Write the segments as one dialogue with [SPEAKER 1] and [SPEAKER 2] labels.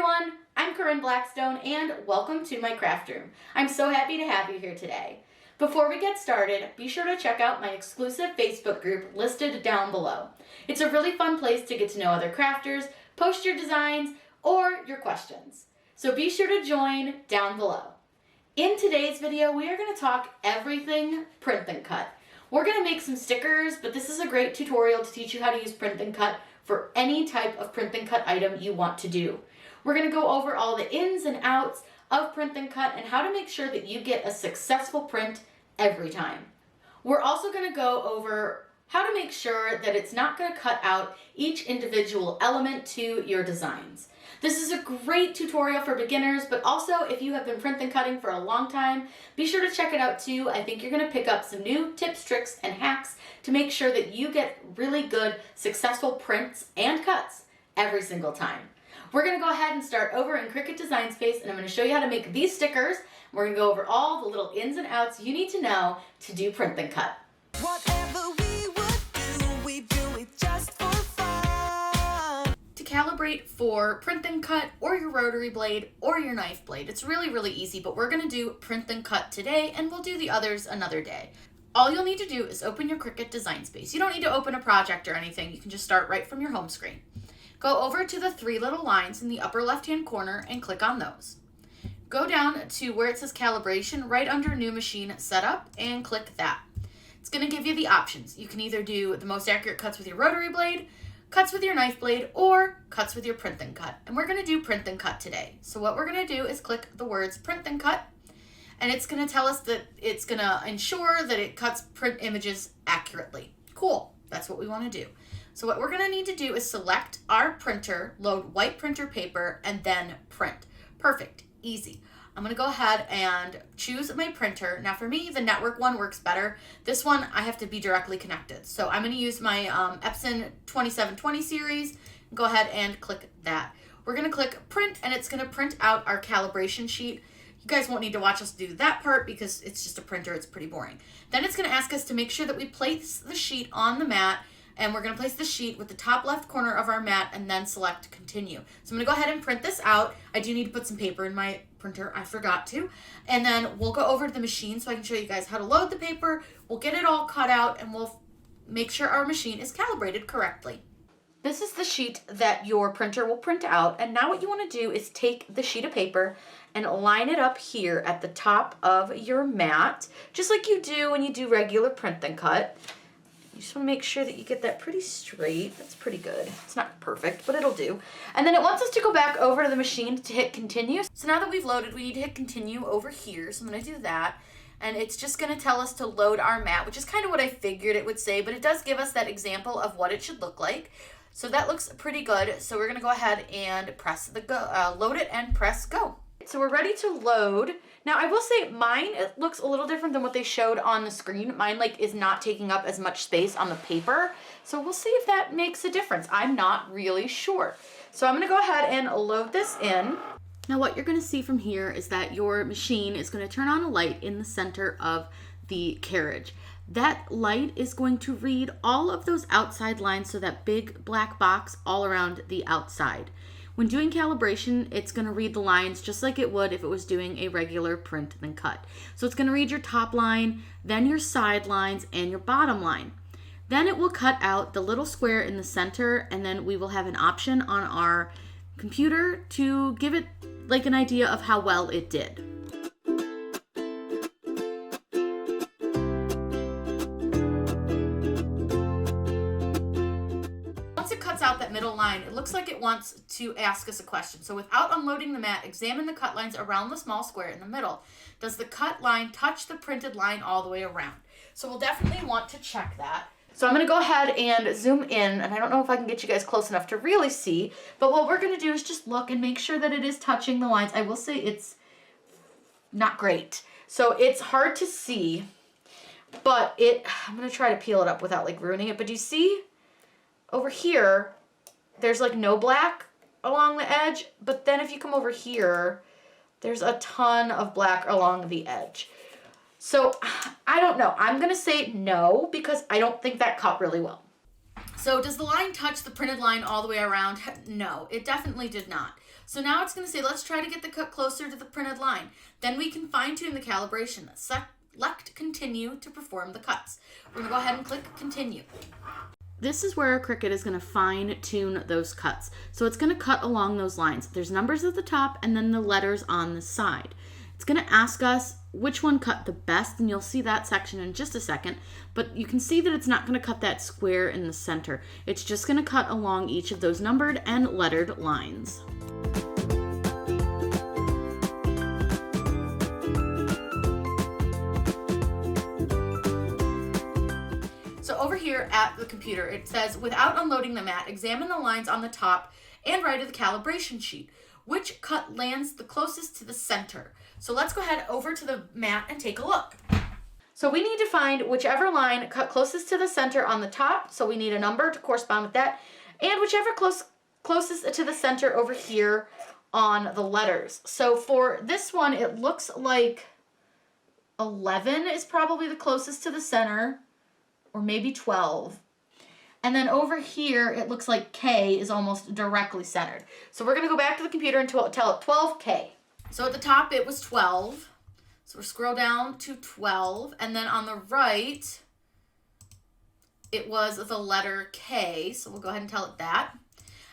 [SPEAKER 1] everyone, I'm Corinne Blackstone and welcome to my craft room. I'm so happy to have you here today. Before we get started, be sure to check out my exclusive Facebook group listed down below. It's a really fun place to get to know other crafters, post your designs, or your questions. So be sure to join down below. In today's video, we are going to talk everything print and cut. We're going to make some stickers, but this is a great tutorial to teach you how to use print and cut for any type of print and cut item you want to do. We're going to go over all the ins and outs of print and cut and how to make sure that you get a successful print every time. We're also going to go over how to make sure that it's not going to cut out each individual element to your designs. This is a great tutorial for beginners, but also if you have been print and cutting for a long time, be sure to check it out too. I think you're going to pick up some new tips, tricks, and hacks to make sure that you get really good, successful prints and cuts every single time. We're going to go ahead and start over in Cricut Design Space, and I'm going to show you how to make these stickers. We're going to go over all the little ins and outs you need to know to do print and cut.
[SPEAKER 2] Whatever we would do, we do it just for fun.
[SPEAKER 1] To calibrate for print and cut or your rotary blade or your knife blade, it's really easy, but we're going to do print and cut today and we'll do the others another day. All you'll need to do is open your Cricut Design Space. You don't need to open a project or anything. You can just start right from your home screen. Go over to the three little lines in the upper left-hand corner and click on those. Go down to where it says calibration right under new machine setup and click that. It's going to give you the options. You can either do the most accurate cuts with your rotary blade, cuts with your knife blade, or cuts with your print and cut. And we're going to do print and cut today. So what we're going to do is click the words print and cut, and it's going to tell us that it's going to ensure that it cuts print images accurately. Cool. That's what we want to do. So what we're going to need to do is select our printer, load white printer paper, and then print. Perfect. Easy. I'm going to go ahead and choose my printer. Now for me, the network one works better. This one, I have to be directly connected. So I'm going to use my Epson 2720 series. Go ahead and click that. We're going to click print, and it's going to print out our calibration sheet. You guys won't need to watch us do that part because it's just a printer. It's pretty boring. Then it's going to ask us to make sure that we place the sheet on the mat, and we're going to place the sheet with the top left corner of our mat and then select continue. So I'm going to go ahead and print this out. I do need to put some paper in my printer. I forgot to. And then we'll go over to the machine so I can show you guys how to load the paper. We'll get it all cut out and we'll make sure our machine is calibrated correctly. This is the sheet that your printer will print out. And now what you want to do is take the sheet of paper and line it up here at the top of your mat, just like you do when you do regular print and cut. You just want to make sure that you get that pretty straight. That's pretty good. It's not perfect, but it'll do. And then it wants us to go back over to the machine to hit continue. So now that we've loaded, we need to hit continue over here. So I'm going to do that. And it's just going to tell us to load our mat, which is kind of what I figured it would say, but it does give us that example of what it should look like. So that looks pretty good. So we're going to go ahead and press the go, load it and press go. So we're ready to load. Now I will say mine, it looks a little different than what they showed on the screen. Mine is not taking up as much space on the paper. So we'll see if that makes a difference. I'm not really sure. So I'm gonna go ahead and load this in. Now what you're gonna see from here is that your machine is gonna turn on a light in the center of the carriage. That light is going to read all of those outside lines, so that big black box all around the outside. When doing calibration, it's going to read the lines just like it would if it was doing a regular print and cut. So it's going to read your top line, then your side lines, and your bottom line. Then it will cut out the little square in the center, and then we will have an option on our computer to give it like an idea of how well it did. Out that middle line, it looks like it wants to ask us a question. So without unloading the mat, examine the cut lines around the small square in the middle. Does the cut line touch the printed line all the way around? So we'll definitely want to check that. So I'm going to go ahead and zoom in, and I don't know if I can get you guys close enough to really see, but what we're going to do is just look and make sure that it is touching the lines. I will say it's not great. So it's hard to see, but I'm going to try to peel it up without ruining it, but do you see? Over here, there's no black along the edge, but then if you come over here, there's a ton of black along the edge. So I don't know. I'm going to say no because I don't think that cut really well. So does the line touch the printed line all the way around? No, it definitely did not. So now it's going to say, let's try to get the cut closer to the printed line. Then we can fine tune the calibration. Select continue to perform the cuts. We're going to go ahead and click continue. This is where Cricut is going to fine tune those cuts. So it's going to cut along those lines. There's numbers at the top and then the letters on the side. It's going to ask us which one cut the best, and you'll see that section in just a second, but you can see that it's not going to cut that square in the center. It's just going to cut along each of those numbered and lettered lines. So over here at the computer, it says, without unloading the mat, examine the lines on the top and right of the calibration sheet. Which cut lands the closest to the center? So let's go ahead over to the mat and take a look. So we need to find whichever line cut closest to the center on the top. So we need a number to correspond with that. And whichever closest to the center over here on the letters. So for this one, it looks like 11 is probably the closest to the center, or maybe 12. And then over here, it looks like K is almost directly centered. So we're going to go back to the computer and tell it 12K. So at the top, it was 12. So we'll scroll down to 12. And then on the right, it was the letter K. So we'll go ahead and tell it that.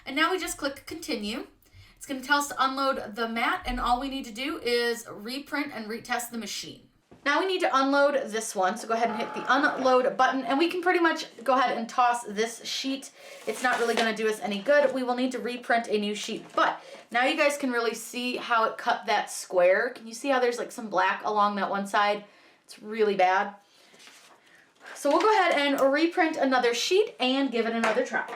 [SPEAKER 1] And now we just click continue. It's going to tell us to unload the mat. And all we need to do is reprint and retest the machine. Now we need to unload this one, so go ahead and hit the unload button, and we can pretty much go ahead and toss this sheet. It's not really going to do us any good. We will need to reprint a new sheet, but now you guys can really see how it cut that square. Can you see how there's like some black along that one side? It's really bad. So we'll go ahead and reprint another sheet and give it another try.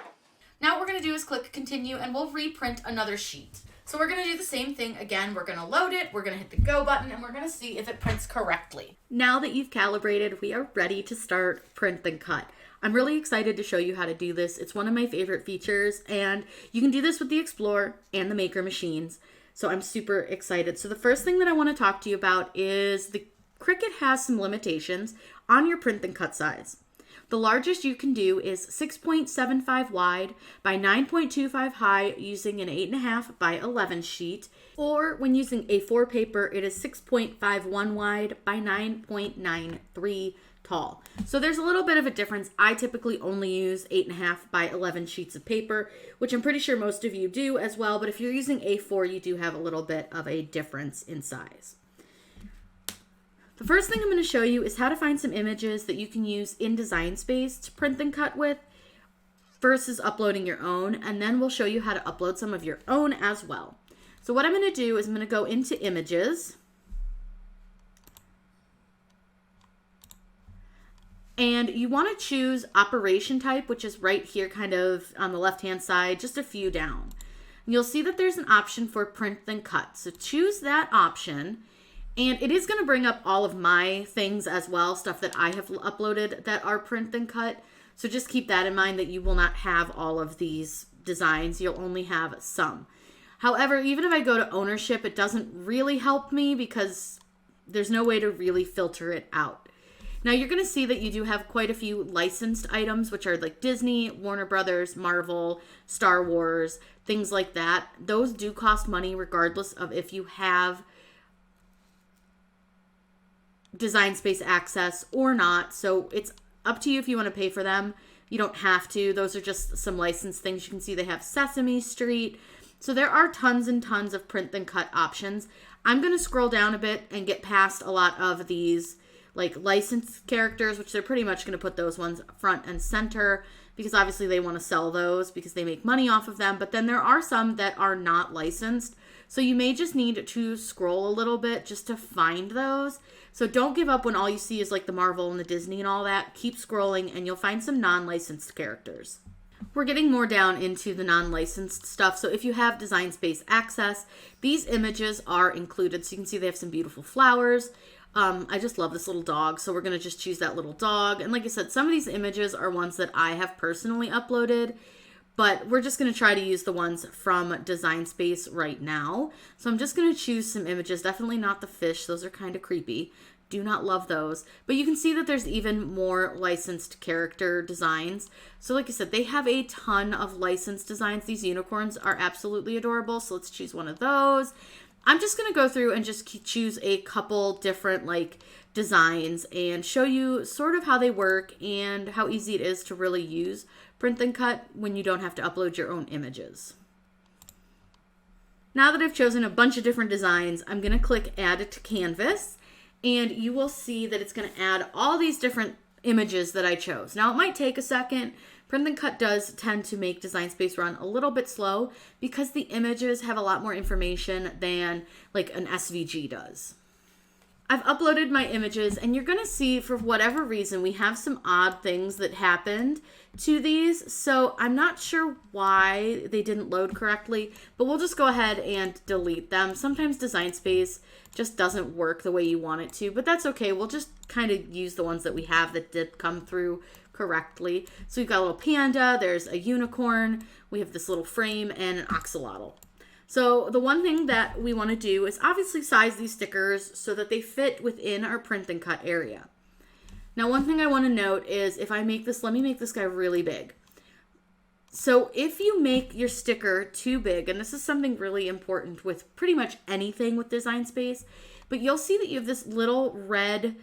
[SPEAKER 1] Now what we're going to do is click continue, and we'll reprint another sheet. So we're going to do the same thing again. We're going to load it, we're going to hit the go button, and we're going to see if it prints correctly. Now that you've calibrated, we are ready to start print and cut. I'm really excited to show you how to do this. It's one of my favorite features, and you can do this with the Explorer and the Maker machines. So I'm super excited. So the first thing that I want to talk to you about is the Cricut has some limitations on your print and cut size. The largest you can do is 6.75 wide by 9.25 high using an 8.5 by 11 sheet, or when using A4 paper, it is 6.51 wide by 9.93 tall. So there's a little bit of a difference. I typically only use 8.5 by 11 sheets of paper, which I'm pretty sure most of you do as well, but if you're using A4, you do have a little bit of a difference in size. The first thing I'm going to show you is how to find some images that you can use in Design Space to print and cut with versus uploading your own, and then we'll show you how to upload some of your own as well. So what I'm going to do is I'm going to go into Images, and you want to choose Operation Type, which is right here kind of on the left-hand side, just a few down. And you'll see that there's an option for Print and Cut. So choose that option. And it is going to bring up all of my things as well, stuff that I have uploaded that are print and cut. So just keep that in mind that you will not have all of these designs. You'll only have some. However, even if I go to ownership, it doesn't really help me because there's no way to really filter it out. Now you're going to see that you do have quite a few licensed items, which are like Disney, Warner Brothers, Marvel, Star Wars, things like that. Those do cost money regardless of if you have Design Space access or not. So it's up to you if you want to pay for them. You don't have to. Those are just some licensed things. You can see they have Sesame Street. So there are tons and tons of print and cut options. I'm going to scroll down a bit and get past a lot of these like licensed characters, which they're pretty much going to put those ones front and center because obviously they want to sell those because they make money off of them. But then there are some that are not licensed. So you may just need to scroll a little bit just to find those. So don't give up when all you see is like the Marvel and the Disney and all that. Keep scrolling and you'll find some non-licensed characters. We're getting more down into the non-licensed stuff. So if you have Design Space access, these images are included. So you can see they have some beautiful flowers. I just love this little dog. So we're going to just choose that little dog. And like I said, some of these images are ones that I have personally uploaded. But we're just going to try to use the ones from Design Space right now. So I'm just going to choose some images. Definitely not the fish. Those are kind of creepy. do not love those. But you can see that there's even more licensed character designs. So like I said, they have a ton of licensed designs. These unicorns are absolutely adorable. So let's choose one of those. I'm just going to go through and just choose a couple different like designs and show you sort of how they work and how easy it is to really use Print and Cut when you don't have to upload your own images. Now that I've chosen a bunch of different designs, I'm going to click Add to Canvas, and you will see that it's going to add all these different images that I chose. Now, it might take a second. Print and Cut does tend to make Design Space run a little bit slow because the images have a lot more information than like an SVG does. I've uploaded my images, and you're going to see for whatever reason we have some odd things that happened to these. So I'm not sure why they didn't load correctly, but we'll just go ahead and delete them. Sometimes Design Space just doesn't work the way you want it to, but that's okay. We'll just kind of use the ones that we have that did come through correctly. So we've got a little panda, there's a unicorn, we have this little frame, and an axolotl. So the one thing that we want to do is obviously size these stickers so that they fit within our Print and Cut area. Now, one thing I want to note is if I make this, let me make this guy really big. So if you make your sticker too big, and this is something really important with pretty much anything with Design Space, but you'll see that you have this little red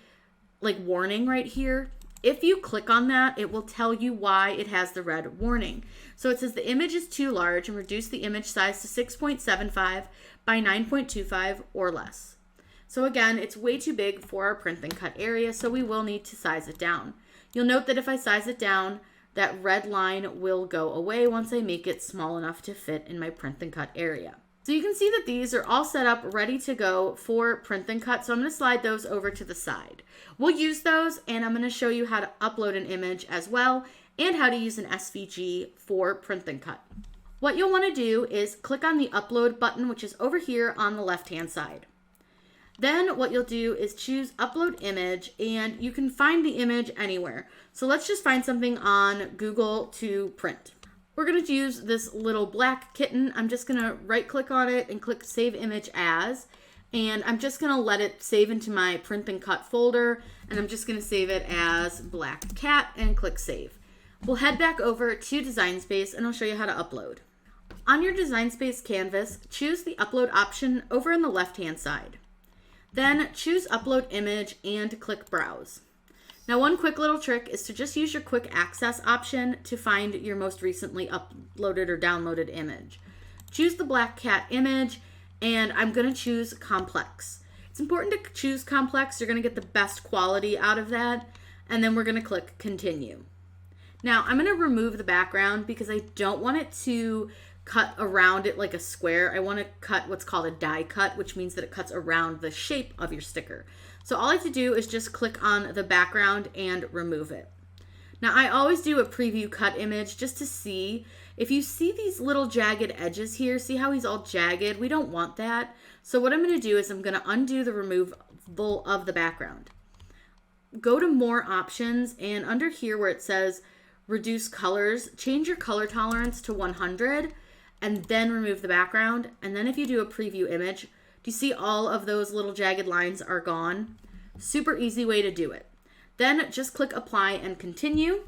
[SPEAKER 1] like warning right here. If you click on that, it will tell you why it has the red warning. So it says the image is too large and reduce the image size to 6.75 by 9.25 or less. So again, it's way too big for our Print and Cut area, so we will need to size it down. You'll note that if I size it down, that red line will go away once I make it small enough to fit in my Print and Cut area. So you can see that these are all set up, ready to go for Print and Cut. So I'm going to slide those over to the side. We'll use those, and I'm going to show you how to upload an image as well, and how to use an SVG for Print and Cut. What you'll want to do is click on the Upload button, which is over here on the left-hand side. Then what you'll do is choose Upload Image, and you can find the image anywhere. So let's just find something on Google to print. We're going to use this little black kitten. I'm just going to right click on it and click Save Image As. And I'm just going to let it save into my Print and Cut folder. And I'm just going to save it as Black Cat and click Save. We'll head back over to Design Space and I'll show you how to upload. On your Design Space canvas, choose the Upload option over on the left-hand side. Then choose Upload Image and click Browse. Now, one quick little trick is to just use your Quick Access option to find your most recently uploaded or downloaded image. Choose the Black Cat image, and I'm going to choose Complex. It's important to choose Complex. You're going to get the best quality out of that, and then we're going to click Continue. Now, I'm going to remove the background because I don't want it to cut around it like a square. I want to cut what's called a die cut, which means that it cuts around the shape of your sticker. So all I have to do is just click on the background and remove it. Now, I always do a preview cut image just to see. If you see these little jagged edges here, see how he's all jagged? We don't want that. So what I'm going to do is I'm going to undo the removal of the background. Go to More Options, and under here where it says Reduce Colors, change your color tolerance to 100 and then remove the background. And then if you do a preview image, do you see all of those little jagged lines are gone? Super easy way to do it. Then just click Apply and Continue.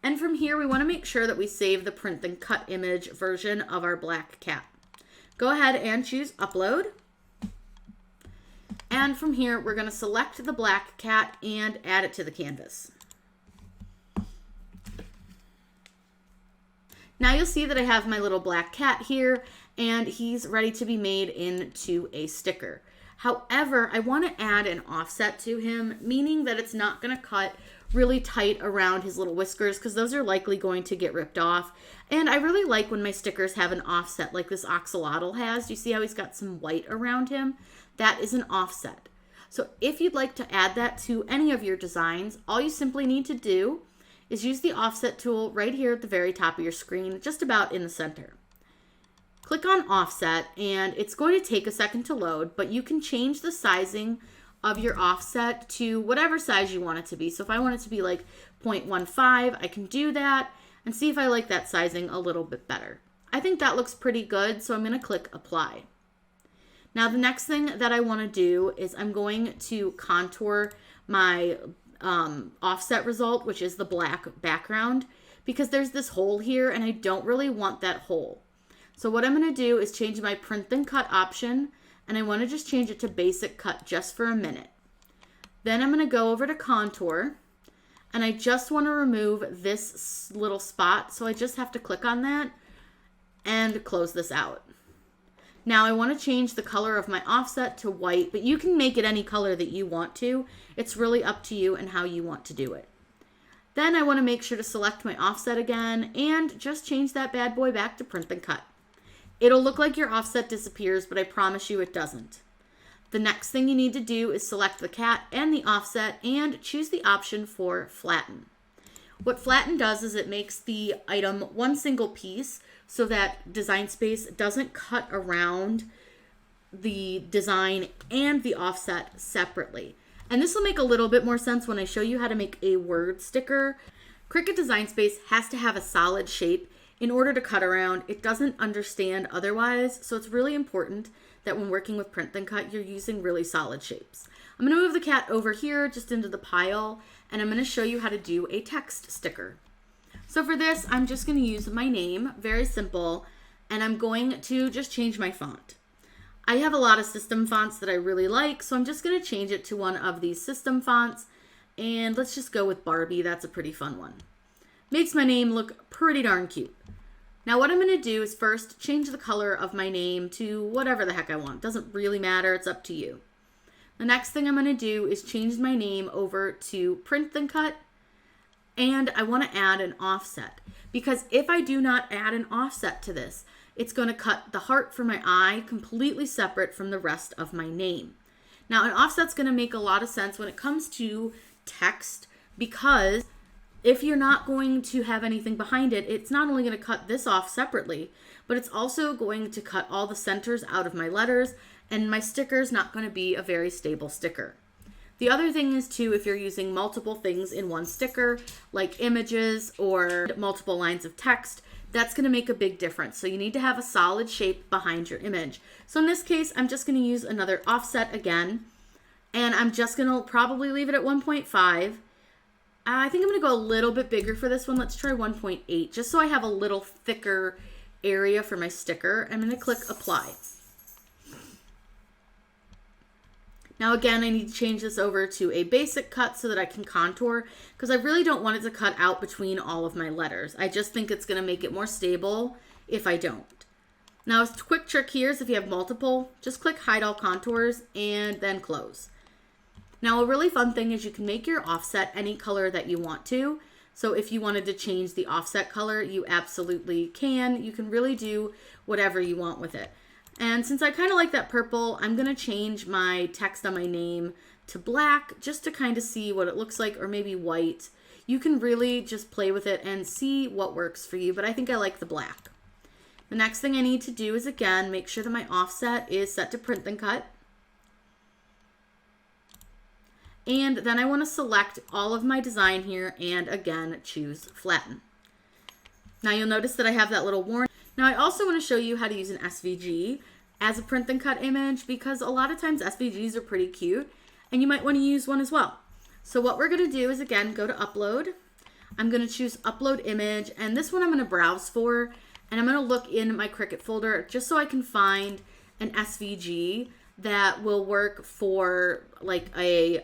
[SPEAKER 1] And from here, we want to make sure that we save the Print and Cut image version of our Black Cat. Go ahead and choose Upload. And from here, we're going to select the Black Cat and add it to the canvas. Now you'll see that I have my little black cat here, and he's ready to be made into a sticker. However, I want to add an offset to him, meaning that it's not going to cut really tight around his little whiskers because those are likely going to get ripped off. And I really like when my stickers have an offset like this axolotl has. Do you see how he's got some white around him? That is an offset. So if you'd like to add that to any of your designs, all you simply need to do is use the offset tool right here at the very top of your screen, just about in the center. Click on offset, and it's going to take a second to load, but you can change the sizing of your offset to whatever size you want it to be. So if I want it to be like 0.15, I can do that and see if I like that sizing a little bit better. I think that looks pretty good, so I'm going to click Apply. Now the next thing that I want to do is I'm going to contour my offset result, which is the black background, because there's this hole here and I don't really want that hole. So what I'm going to do is change my print and cut option, and I want to just change it to basic cut just for a minute. Then I'm going to go over to contour, and I just want to remove this little spot, so I just have to click on that and close this out. Now I want to change the color of my offset to white, but you can make it any color that you want to. It's really up to you and how you want to do it. Then I want to make sure to select my offset again and just change that bad boy back to print and cut. It'll look like your offset disappears, but I promise you it doesn't. The next thing you need to do is select the cat and the offset and choose the option for flatten. What flatten does is it makes the item one single piece so that Design Space doesn't cut around the design and the offset separately. And this will make a little bit more sense when I show you how to make a word sticker. Cricut Design Space has to have a solid shape in order to cut around. It doesn't understand otherwise, so it's really important that when working with print and cut, you're using really solid shapes. I'm going to move the cat over here just into the pile, and I'm going to show you how to do a text sticker. So for this, I'm just going to use my name, very simple, and I'm going to just change my font. I have a lot of system fonts that I really like, so I'm just going to change it to one of these system fonts, and let's just go with Barbie. That's a pretty fun one. Makes my name look pretty darn cute. Now what I'm going to do is first change the color of my name to whatever the heck I want. Doesn't really matter, it's up to you. The next thing I'm going to do is change my name over to print and cut, and I want to add an offset, because if I do not add an offset to this, it's going to cut the heart for my eye completely separate from the rest of my name. Now an offset's going to make a lot of sense when it comes to text, because if you're not going to have anything behind it, it's not only going to cut this off separately, but it's also going to cut all the centers out of my letters, and my sticker's not going to be a very stable sticker. The other thing is too, if you're using multiple things in one sticker, like images or multiple lines of text, that's going to make a big difference. So you need to have a solid shape behind your image. So in this case, I'm just going to use another offset again, and I'm just going to probably leave it at 1.5. I think I'm going to go a little bit bigger for this one. Let's try 1.8, just so I have a little thicker area for my sticker. I'm going to click apply. Now again, I need to change this over to a basic cut so that I can contour, because I really don't want it to cut out between all of my letters. I just think it's going to make it more stable if I don't. Now a quick trick here is if you have multiple, just click hide all contours and then close. Now a really fun thing is you can make your offset any color that you want to. So if you wanted to change the offset color, you absolutely can. You can really do whatever you want with it. And since I kind of like that purple, I'm going to change my text on my name to black just to kind of see what it looks like, or maybe white. You can really just play with it and see what works for you, but I think I like the black. The next thing I need to do is, again, make sure that my offset is set to print and cut. And then I want to select all of my design here and again choose flatten. Now you'll notice that I have that little warning. Now I also want to show you how to use an SVG as a print and cut image, because a lot of times SVGs are pretty cute and you might want to use one as well. So what we're going to do is, again, go to upload. I'm going to choose upload image, and this one I'm going to browse for, and I'm going to look in my Cricut folder just so I can find an SVG that will work for like a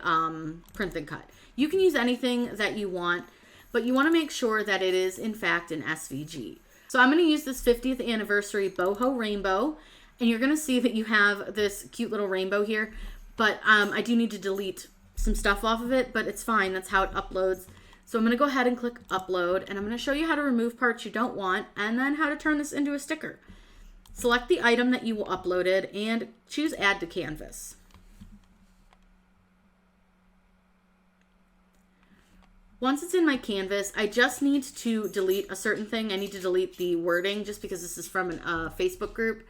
[SPEAKER 1] print and cut. You can use anything that you want, but you want to make sure that it is in fact an SVG. So I'm going to use this 50th anniversary boho rainbow, and you're going to see that you have this cute little rainbow here, but I do need to delete some stuff off of it, but it's fine. That's how it uploads. So I'm going to go ahead and click upload, and I'm going to show you how to remove parts you don't want and then how to turn this into a sticker. Select the item that you uploaded and choose add to canvas. Once it's in my canvas, I just need to delete a certain thing. I need to delete the wording just because this is from a Facebook group.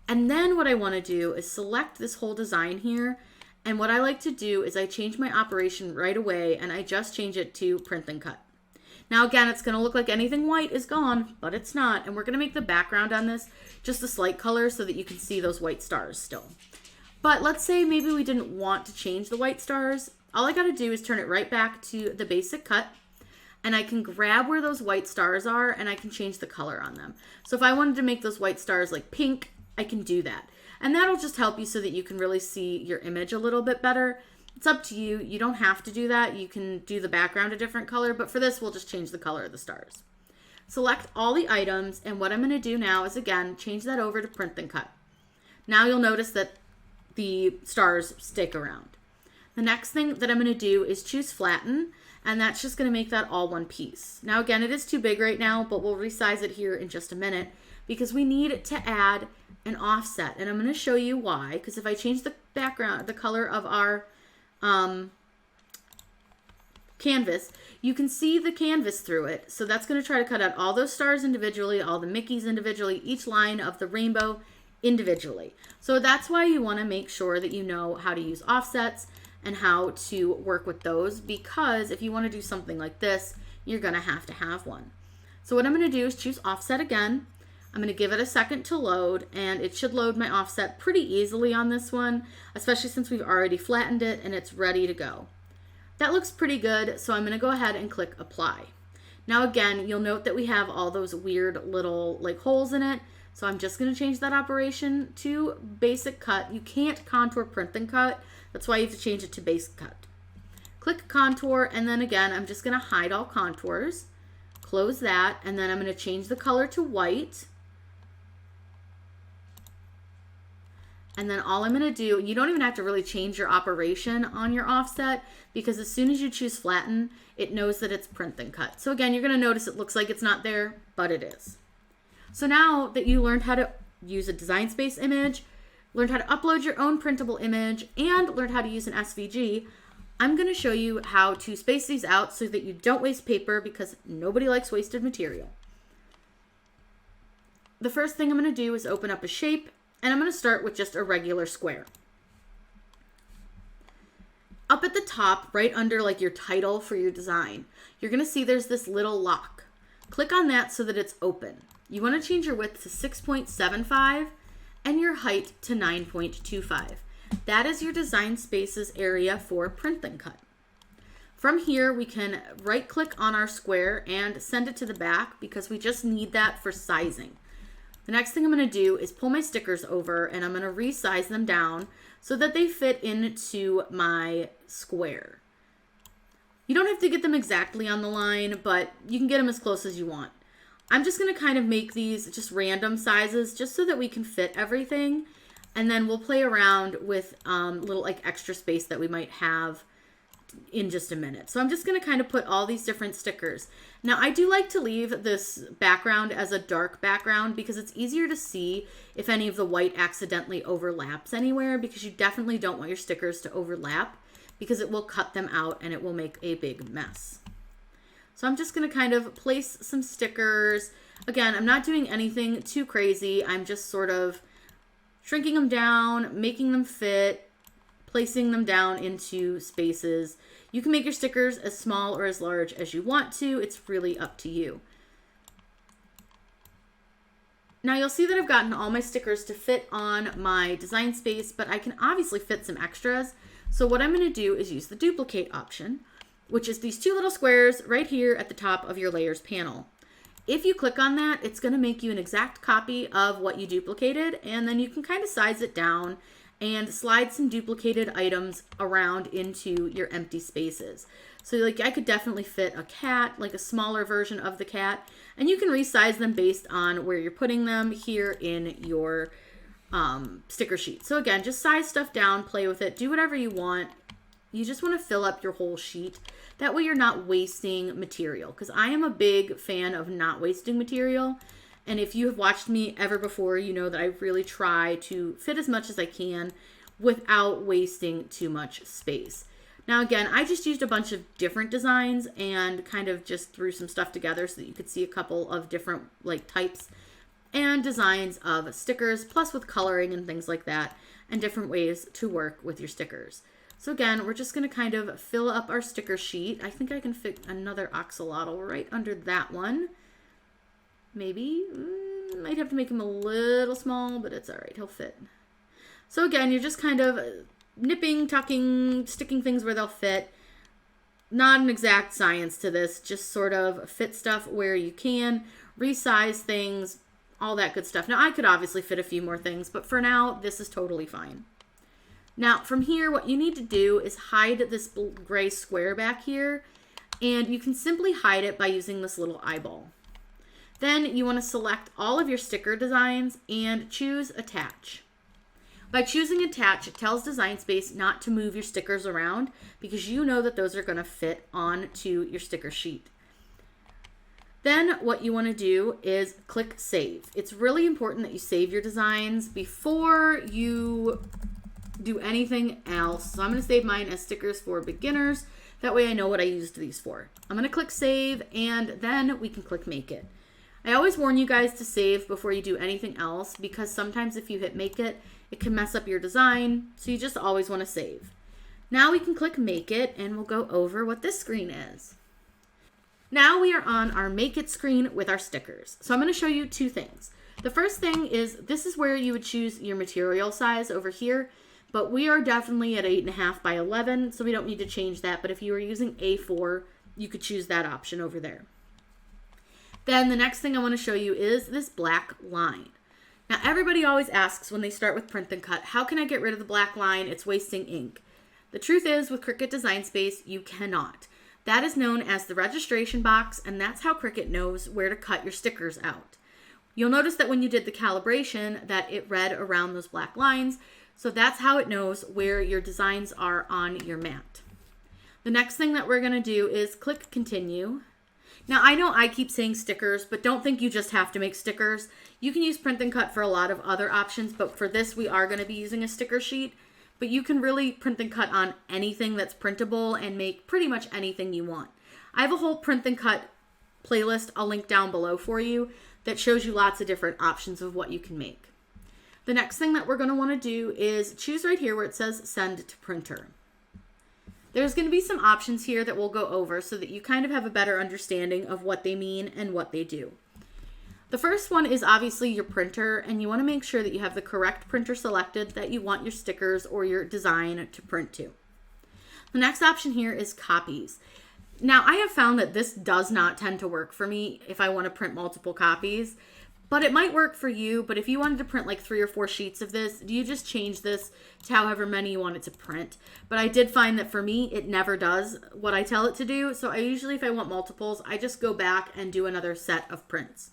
[SPEAKER 1] And then what I want to do is select this whole design here. And what I like to do is I change my operation right away, and I just change it to print and cut. Now again, it's going to look like anything white is gone, but it's not. And we're going to make the background on this just a slight color so that you can see those white stars still. But let's say maybe we didn't want to change the white stars. All I got to do is turn it right back to the basic cut. And I can grab where those white stars are and I can change the color on them. So if I wanted to make those white stars like pink, I can do that. And that'll just help you so that you can really see your image a little bit better. It's up to you. You don't have to do that. You can do the background a different color, but for this, we'll just change the color of the stars. Select all the items, and what I'm going to do now is, again, change that over to print and cut. Now you'll notice that the stars stick around. The next thing that I'm going to do is choose flatten, and that's just going to make that all one piece. Now again, it is too big right now, but we'll resize it here in just a minute because we need to add an offset, and I'm going to show you why, because if I change the background, the color of our canvas, you can see the canvas through it. So that's going to try to cut out all those stars individually, all the Mickeys individually, each line of the rainbow individually. So that's why you want to make sure that you know how to use offsets and how to work with those, because if you want to do something like this, you're going to have one. So what I'm going to do is choose offset again. I'm going to give it a second to load, and it should load my offset pretty easily on this one, especially since we've already flattened it and it's ready to go. That looks pretty good, so I'm going to go ahead and click apply. Now again, you'll note that we have all those weird little like holes in it, so I'm just going to change that operation to basic cut. You can't contour print and cut, that's why you have to change it to basic cut. Click contour, and then again, I'm just going to hide all contours, close that, and then I'm going to change the color to white. And then all I'm going to do, you don't even have to really change your operation on your offset, because as soon as you choose flatten, it knows that it's print and cut. So again, you're going to notice it looks like it's not there, but it is. So now that you learned how to use a Design Space image, learned how to upload your own printable image, and learned how to use an SVG, I'm going to show you how to space these out so that you don't waste paper, because nobody likes wasted material. The first thing I'm going to do is open up a shape, and I'm going to start with just a regular square. Up at the top, right under like your title for your design, you're going to see there's this little lock. Click on that so that it's open. You want to change your width to 6.75 and your height to 9.25. That is your Design Spaces area for print and cut. From here, we can right click on our square and send it to the back, because we just need that for sizing. The next thing I'm going to do is pull my stickers over, and I'm going to resize them down so that they fit into my square. You don't have to get them exactly on the line, but you can get them as close as you want. I'm just going to kind of make these just random sizes just so that we can fit everything, and then we'll play around with little like extra space that we might have in just a minute. So I'm just going to kind of put all these different stickers. Now I do like to leave this background as a dark background because it's easier to see if any of the white accidentally overlaps anywhere, because you definitely don't want your stickers to overlap, because it will cut them out and it will make a big mess. So I'm just going to kind of place some stickers. Again, I'm not doing anything too crazy. I'm just sort of shrinking them down, making them fit, placing them down into spaces. You can make your stickers as small or as large as you want to. It's really up to you. Now you'll see that I've gotten all my stickers to fit on my Design Space, but I can obviously fit some extras. So what I'm going to do is use the duplicate option, which is these two little squares right here at the top of your layers panel. If you click on that, it's going to make you an exact copy of what you duplicated, and then you can kind of size it down and slide some duplicated items around into your empty spaces. So like I could definitely fit a cat, like a smaller version of the cat, and you can resize them based on where you're putting them here in your sticker sheet. So again, just size stuff down, play with it, do whatever you want. You just want to fill up your whole sheet. That way you're not wasting material, because I am a big fan of not wasting material. And if you have watched me ever before, you know that I really try to fit as much as I can without wasting too much space. Now again, I just used a bunch of different designs and kind of just threw some stuff together so that you could see a couple of different like types and designs of stickers, plus with coloring and things like that, and different ways to work with your stickers. So again, we're just going to kind of fill up our sticker sheet. I think I can fit another axolotl right under that one. Maybe. Might have to make him a little small, but it's all right. He'll fit. So again, you're just kind of nipping, tucking, sticking things where they'll fit. Not an exact science to this. Just sort of fit stuff where you can. Resize things. All that good stuff. Now, I could obviously fit a few more things, but for now, this is totally fine. Now, from here, what you need to do is hide this gray square back here, and you can simply hide it by using this little eyeball. Then you want to select all of your sticker designs and choose Attach. By choosing Attach, it tells Design Space not to move your stickers around because you know that those are going to fit onto your sticker sheet. Then what you want to do is click Save. It's really important that you save your designs before you do anything else. So I'm going to save mine as stickers for beginners. That way I know what I used these for. I'm going to click Save, and then we can click Make It. I always warn you guys to save before you do anything else because sometimes if you hit Make It, it can mess up your design. So you just always want to save. Now we can click Make It, and we'll go over what this screen is. Now we are on our Make It screen with our stickers. So I'm going to show you two things. The first thing is this is where you would choose your material size over here, but we are definitely at 8.5 by 11, so we don't need to change that. But if you were using A4, you could choose that option over there. Then the next thing I want to show you is this black line. Now everybody always asks when they start with Print and Cut, how can I get rid of the black line? It's wasting ink. The truth is with Cricut Design Space, you cannot. That is known as the registration box, and that's how Cricut knows where to cut your stickers out. You'll notice that when you did the calibration that it read around those black lines, so that's how it knows where your designs are on your mat. The next thing that we're going to do is click Continue. Now I know I keep saying stickers, but don't think you just have to make stickers. You can use Print and Cut for a lot of other options, but for this we are going to be using a sticker sheet. But you can really print and cut on anything that's printable and make pretty much anything you want. I have a whole Print and Cut playlist I'll link down below for you that shows you lots of different options of what you can make. The next thing that we're going to want to do is choose right here where it says Send to Printer. There's going to be some options here that we'll go over so that you kind of have a better understanding of what they mean and what they do. The first one is obviously your printer, and you want to make sure that you have the correct printer selected that you want your stickers or your design to print to. The next option here is copies. Now, I have found that this does not tend to work for me if I want to print multiple copies, but it might work for you. But if you wanted to print like 3 or 4 sheets of this, you just change this to however many you want it to print. But I did find that for me, it never does what I tell it to do. So I usually, if I want multiples, I just go back and do another set of prints.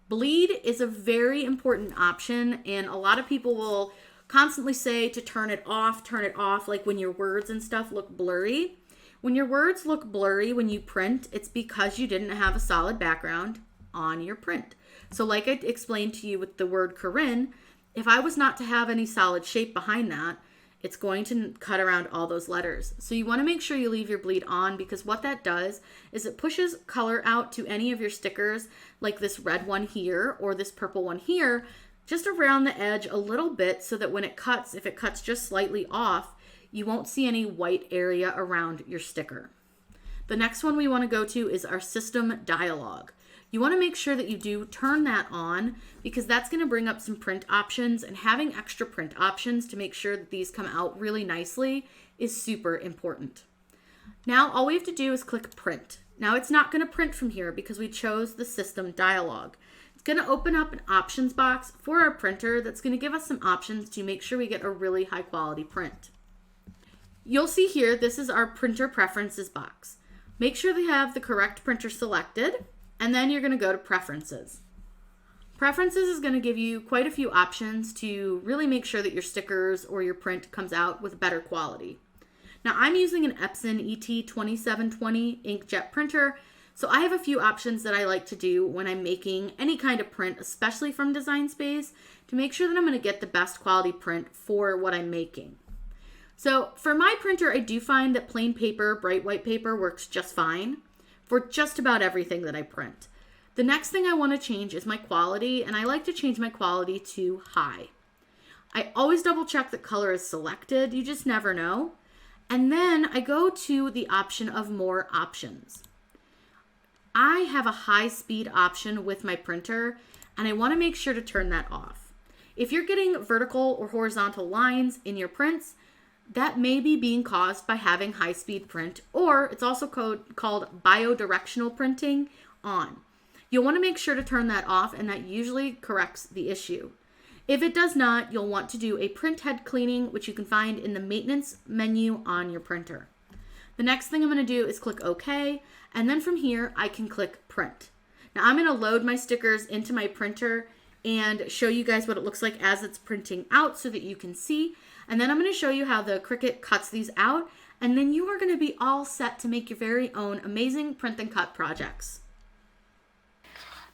[SPEAKER 1] Bleed is a very important option, and a lot of people will constantly say to turn it off, like when your words and stuff look blurry. When your words look blurry when you print, it's because you didn't have a solid background on your print. So like I explained to you with the word Corinne, if I was not to have any solid shape behind that, it's going to cut around all those letters. So you want to make sure you leave your bleed on, because what that does is it pushes color out to any of your stickers, like this red one here or this purple one here, just around the edge a little bit, so that when it cuts, if it cuts just slightly off, you won't see any white area around your sticker. The next one we want to go to is our system dialog. You want to make sure that you do turn that on, because that's going to bring up some print options, and having extra print options to make sure that these come out really nicely is super important. Now all we have to do is click print. Now it's not going to print from here because we chose the system dialog. It's going to open up an options box for our printer that's going to give us some options to make sure we get a really high quality print. You'll see here, this is our printer preferences box. Make sure they have the correct printer selected, and then you're going to go to preferences. Preferences is going to give you quite a few options to really make sure that your stickers or your print comes out with better quality. Now I'm using an Epson ET2720 inkjet printer, so I have a few options that I like to do when I'm making any kind of print, especially from Design Space, to make sure that I'm going to get the best quality print for what I'm making. So for my printer, I do find that plain paper, bright white paper works just fine for just about everything that I print. The next thing I want to change is my quality, and I like to change my quality to high. I always double check that color is selected. You just never know. And then I go to the option of more options. I have a high speed option with my printer, and I want to make sure to turn that off. If you're getting vertical or horizontal lines in your prints, that may be being caused by having high speed print, or it's also called bidirectional printing on. You'll want to make sure to turn that off, and that usually corrects the issue. If it does not, you'll want to do a print head cleaning, which you can find in the maintenance menu on your printer. The next thing I'm going to do is click OK, and then from here I can click print. Now I'm going to load my stickers into my printer and show you guys what it looks like as it's printing out so that you can see. And then I'm going to show you how the Cricut cuts these out, and then you are going to be all set to make your very own amazing print and cut projects.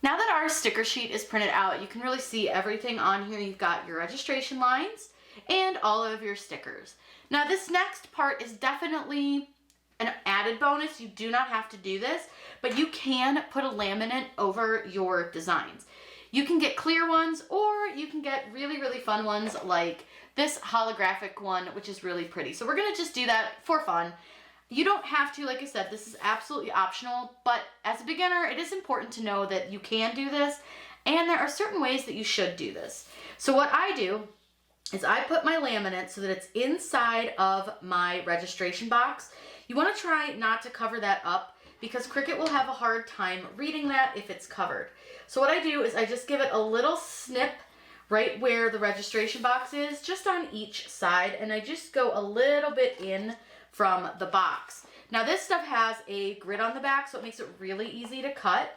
[SPEAKER 1] Now that our sticker sheet is printed out, you can really see everything on here. You've got your registration lines and all of your stickers. Now this next part is definitely an added bonus. You do not have to do this, but you can put a laminate over your designs. You can get clear ones, or you can get really, really fun ones like this holographic one, which is really pretty. So we're gonna just do that for fun. You don't have to, like I said, this is absolutely optional, but as a beginner, it is important to know that you can do this, and there are certain ways that you should do this. So what I do is I put my laminate so that it's inside of my registration box. You want to try not to cover that up, because Cricut will have a hard time reading that if it's covered. So what I do is I just give it a little snip right where the registration box is, just on each side, and I just go a little bit in from the box. Now this stuff has a grid on the back, so it makes it really easy to cut.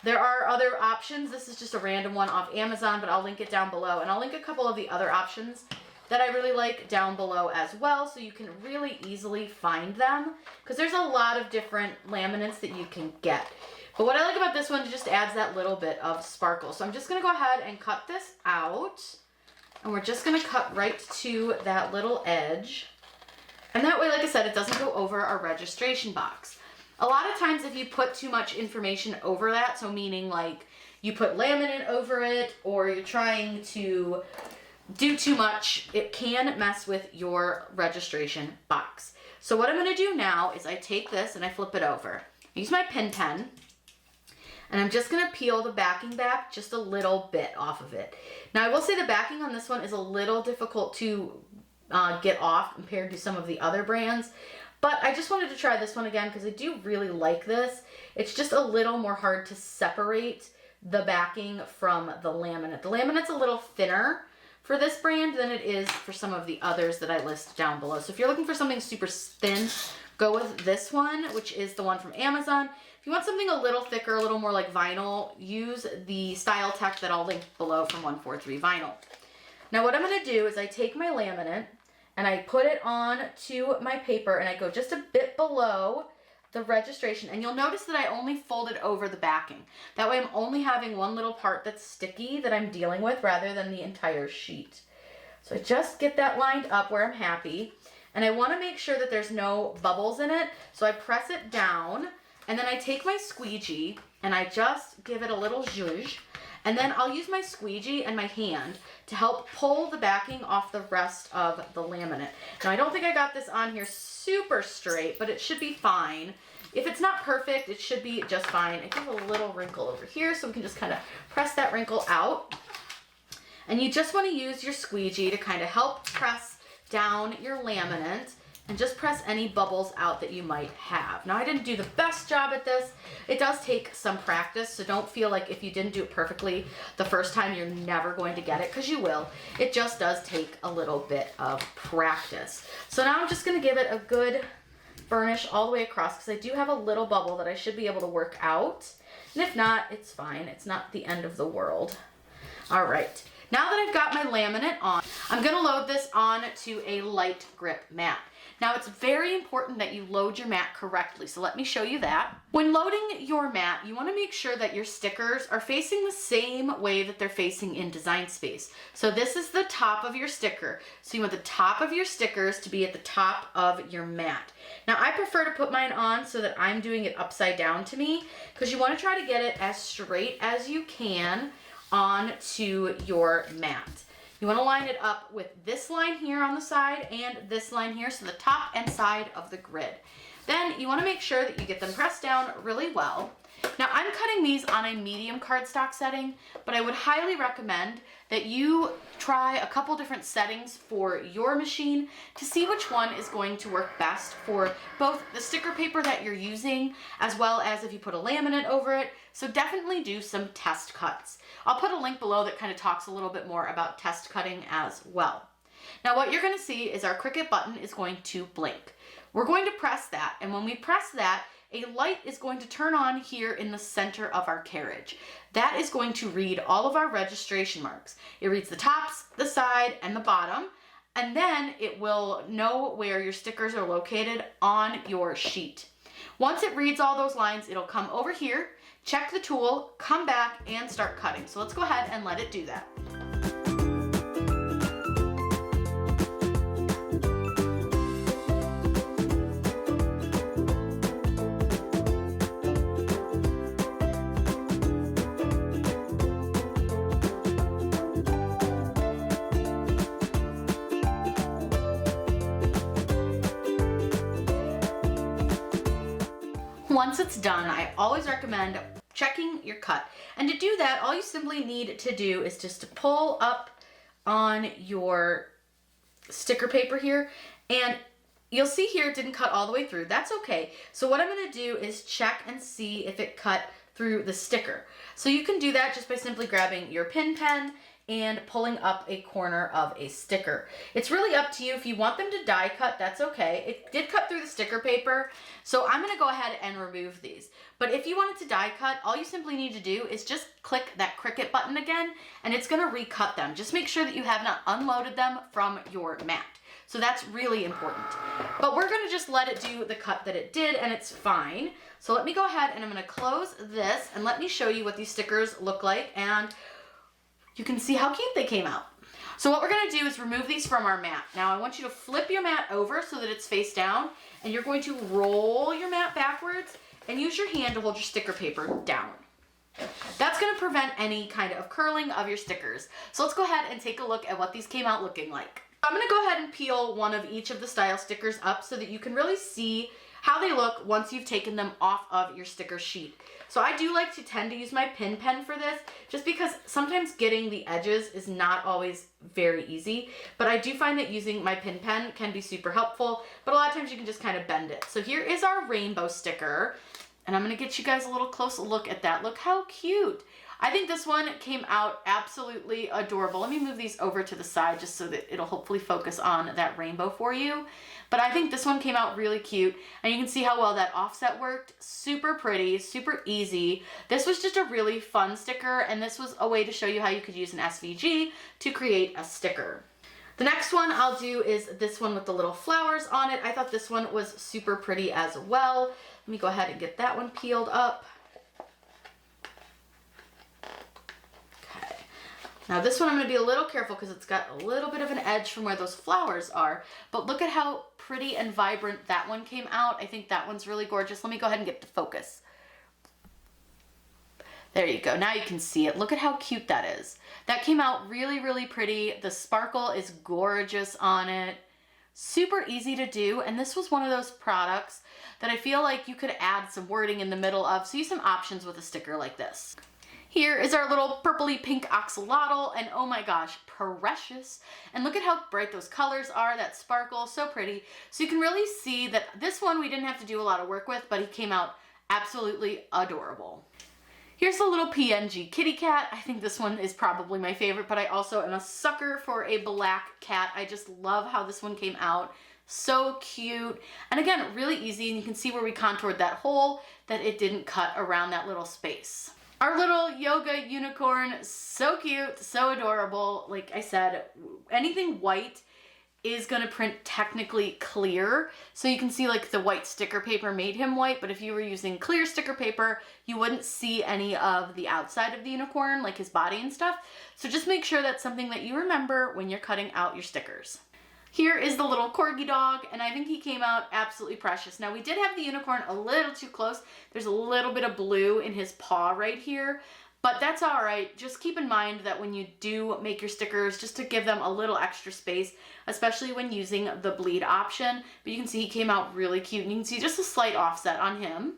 [SPEAKER 1] There are other options. This is just a random one off Amazon, but I'll link it down below, and I'll link a couple of the other options that I really like down below as well, so you can really easily find them, because there's a lot of different laminates that you can get. But what I like about this one, it just adds that little bit of sparkle. So I'm just gonna go ahead and cut this out, and we're just gonna cut right to that little edge. And that way, like I said, it doesn't go over our registration box. A lot of times if you put too much information over that, so meaning like you put laminate over it, or you're trying to do too much, it can mess with your registration box. So what I'm gonna do now is I take this and I flip it over. I use my pen pen, and I'm just gonna peel the backing back just a little bit off of it. Now I will say the backing on this one is a little difficult to get off compared to some of the other brands, but I just wanted to try this one again because I do really like this. It's just a little more hard to separate the backing from the laminate. The laminate's a little thinner for this brand than it is for some of the others that I list down below. So if you're looking for something super thin, go with this one, which is the one from Amazon. If you want something a little thicker, a little more like vinyl, use the Style Tech that I'll link below from 143 Vinyl. Now what I'm gonna do is I take my laminate and I put it on to my paper, and I go just a bit below the registration, and you'll notice that I only folded over the backing. That way I'm only having one little part that's sticky that I'm dealing with rather than the entire sheet. So I just get that lined up where I'm happy, and I want to make sure that there's no bubbles in it, so I press it down, and then I take my squeegee and I just give it a little zhuzh, and then I'll use my squeegee and my hand to help pull the backing off the rest of the laminate. Now I don't think I got this on here super straight, but it should be fine. If it's not perfect, it should be just fine. I give a little wrinkle over here, so we can just kind of press that wrinkle out. And you just want to use your squeegee to kind of help press down your laminate and just press any bubbles out that you might have. Now I didn't do the best job at this. It does take some practice, so don't feel like if you didn't do it perfectly the first time you're never going to get it, because you will. It just does take a little bit of practice. So now I'm just going to give it a good burnish all the way across, because I do have a little bubble that I should be able to work out. And if not, it's fine. It's not the end of the world. All right. Now that I've got my laminate on, I'm going to load this on to a light grip mat. Now it's very important that you load your mat correctly, so let me show you that. When loading your mat, you want to make sure that your stickers are facing the same way that they're facing in Design Space. So this is the top of your sticker. So you want the top of your stickers to be at the top of your mat. Now I prefer to put mine on so that I'm doing it upside down to me, because you want to try to get it as straight as you can onto your mat. You want to line it up with this line here on the side and this line here, so the top and side of the grid. Then you want to make sure that you get them pressed down really well. Now I'm cutting these on a medium cardstock setting, but I would highly recommend that you try a couple different settings for your machine to see which one is going to work best for both the sticker paper that you're using, as well as if you put a laminate over it. So definitely do some test cuts. I'll put a link below that kind of talks a little bit more about test cutting as well. Now what you're going to see is our Cricut button is going to blink. We're going to press that, and when we press that, a light is going to turn on here in the center of our carriage. That is going to read all of our registration marks. It reads the tops, the side, and the bottom, and then it will know where your stickers are located on your sheet. Once it reads all those lines, it'll come over here, check the tool, come back, and start cutting. So let's go ahead and let it do that. Once it's done, I always recommend checking your cut. And to do that, all you simply need to do is just to pull up on your sticker paper here, and you'll see here it didn't cut all the way through. That's okay. So what I'm going to do is check and see if it cut through the sticker. So you can do that just by simply grabbing your pin pen and pulling up a corner of a sticker. It's really up to you. If you want them to die cut, that's okay. It did cut through the sticker paper, so I'm gonna go ahead and remove these. But if you want it to die cut, all you simply need to do is just click that Cricut button again, and it's gonna recut them. Just make sure that you have not unloaded them from your mat. So that's really important. But we're gonna just let it do the cut that it did, and it's fine. So let me go ahead and I'm gonna close this, and let me show you what these stickers look like, and you can see how cute they came out. So what we're gonna do is remove these from our mat. Now I want you to flip your mat over so that it's face down, and you're going to roll your mat backwards and use your hand to hold your sticker paper down. That's gonna prevent any kind of curling of your stickers. So let's go ahead and take a look at what these came out looking like. I'm gonna go ahead and peel one of each of the style stickers up so that you can really see how they look once you've taken them off of your sticker sheet. So I do like to tend to use my pin pen for this, just because sometimes getting the edges is not always very easy, but I do find that using my pin pen can be super helpful, but a lot of times you can just kind of bend it. So here is our rainbow sticker, and I'm gonna get you guys a little close look at that. Look how cute. I think this one came out absolutely adorable. Let me move these over to the side just so that it'll hopefully focus on that rainbow for you. But I think this one came out really cute, and you can see how well that offset worked. Super pretty, super easy. This was just a really fun sticker, and this was a way to show you how you could use an SVG to create a sticker. The next one I'll do is this one with the little flowers on it. I thought this one was super pretty as well. Let me go ahead and get that one peeled up. Now this one I'm going to be a little careful because it's got a little bit of an edge from where those flowers are, but look at how pretty and vibrant that one came out. I think that one's really gorgeous. Let me go ahead and get to focus. There you go. Now you can see it. Look at how cute that is. That came out really, really pretty. The sparkle is gorgeous on it. Super easy to do, and this was one of those products that I feel like you could add some wording in the middle of, so use some options with a sticker like this. Here is our little purpley pink axolotl, and oh my gosh, precious. And look at how bright those colors are, that sparkle, so pretty. So you can really see that this one we didn't have to do a lot of work with, but he came out absolutely adorable. Here's the little PNG kitty cat. I think this one is probably my favorite, but I also am a sucker for a black cat. I just love how this one came out. So cute. And again, really easy, and you can see where we contoured that hole, that it didn't cut around that little space. Our little yoga unicorn, so cute, so adorable. Like I said, anything white is gonna print technically clear. So you can see like the white sticker paper made him white, but if you were using clear sticker paper, you wouldn't see any of the outside of the unicorn, like his body and stuff. So just make sure that's something that you remember when you're cutting out your stickers. Here is the little corgi dog, and I think he came out absolutely precious. Now we did have the unicorn a little too close. There's a little bit of blue in his paw right here, But that's all right. Just keep in mind that when you do make your stickers, just to give them a little extra space, especially when using the bleed option. But you can see he came out really cute, and you can see just a slight offset on him.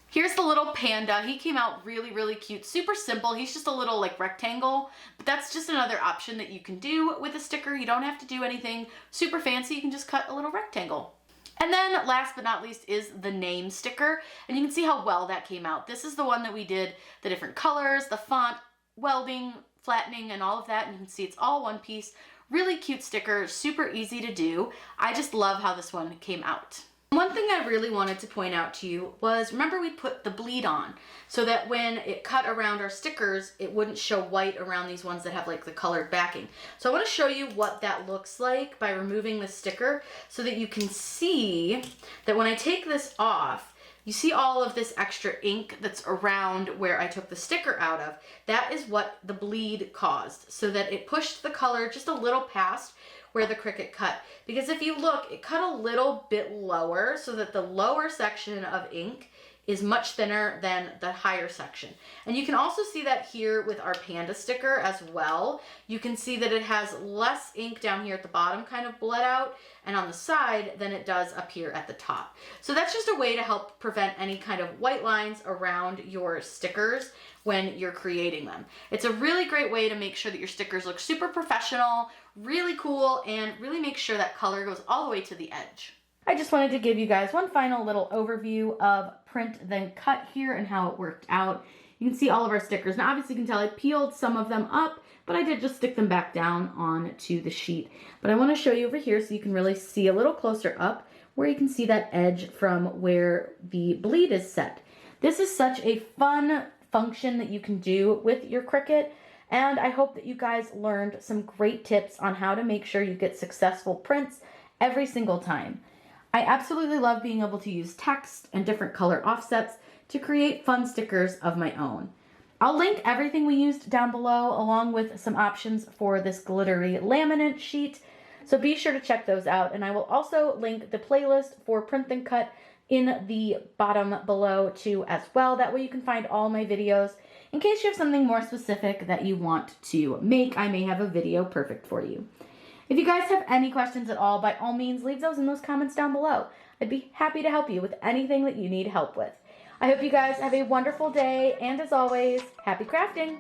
[SPEAKER 1] Here's the little panda. He came out really, really cute. Super simple. He's just a little like rectangle, but that's just another option that you can do with a sticker. You don't have to do anything super fancy. You can just cut a little rectangle. And then last but not least is the name sticker. And you can see how well that came out. This is the one that we did the different colors, the font, welding, flattening, and all of that. And you can see it's all one piece. Really cute sticker, super easy to do. I just love how this one came out. One thing I really wanted to point out to you was, remember we put the bleed on so that when it cut around our stickers, it wouldn't show white around these ones that have like the colored backing. So I want to show you what that looks like by removing the sticker so that you can see that when I take this off, you see all of this extra ink that's around where I took the sticker out of. That is what the bleed caused, so that it pushed the color just a little past where the Cricut cut. Because if you look, it cut a little bit lower so that the lower section of ink is much thinner than the higher section. And you can also see that here with our panda sticker as well. You can see that it has less ink down here at the bottom kind of bled out and on the side than it does up here at the top. So that's just a way to help prevent any kind of white lines around your stickers when you're creating them. It's a really great way to make sure that your stickers look super professional, really cool, and really make sure that color goes all the way to the edge. I just wanted to give you guys one final little overview of print then cut here and how it worked out. You can see all of our stickers. Now obviously you can tell I peeled some of them up, but I did just stick them back down onto the sheet. But I want to show you over here so you can really see a little closer up where you can see that edge from where the bleed is set. This is such a fun function that you can do with your Cricut, and I hope that you guys learned some great tips on how to make sure you get successful prints every single time. I absolutely love being able to use text and different color offsets to create fun stickers of my own. I'll link everything we used down below along with some options for this glittery laminate sheet, so be sure to check those out. And I will also link the playlist for Print Then Cut in the bottom below too as well. That way you can find all my videos. In case you have something more specific that you want to make, I may have a video perfect for you. If you guys have any questions at all, by all means, leave those in those comments down below. I'd be happy to help you with anything that you need help with. I hope you guys have a wonderful day, and as always, happy crafting!